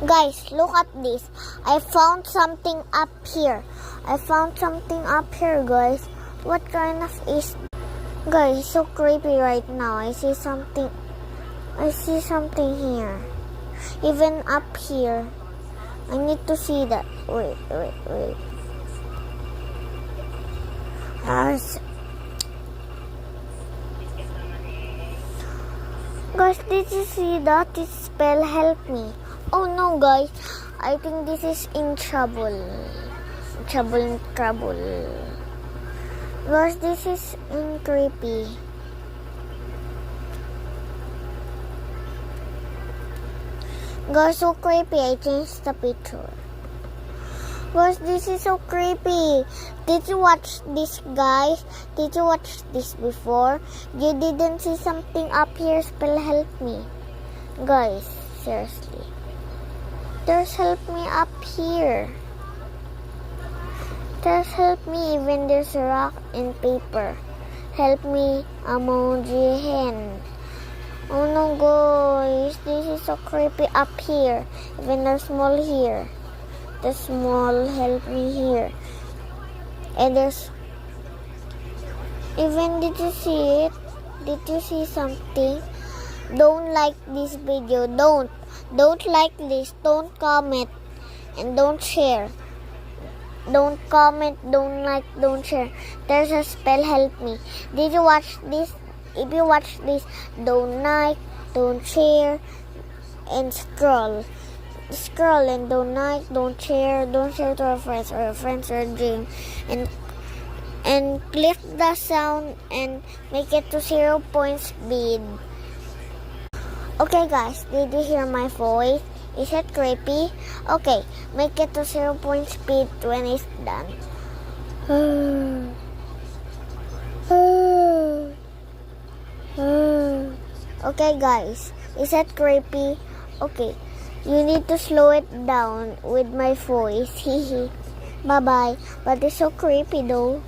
Guys, look at this. I found something up here. Guys. What kind of is... Guys, it's so creepy right now. I see something here. Even up here. I need to see that. Wait. Guys, did you see that? This spell help me. Oh no, guys. I think this is in trouble. Trouble. Guys, this is creepy. Guys, so creepy. I changed the picture. Guys, this is so creepy. Did you watch this, guys? Did you watch this before? You didn't see something up here? Spell help me. Guys, seriously. There's help me up here. There's help me even there's a rock and paper. Help me emoji hand. Oh no, guys. This is so creepy up here. Even the small here. The small help me here. And there's... Even did you see it? Did you see something? Don't like this video. Don't like this. Don't comment. And don't share. Don't comment. Don't like. Don't share. There's a spell help me. Did you watch this? If you watch this, don't like, don't share, and scroll and don't like, don't share to our friends or dream, and click the sound and make it to 0 point speed. Okay, guys, did you hear my voice? Is it creepy? Okay, make it to 0 point speed when it's done. Okay, guys, is that creepy? Okay, you need to slow it down with my voice. Bye-bye. But it's so creepy though.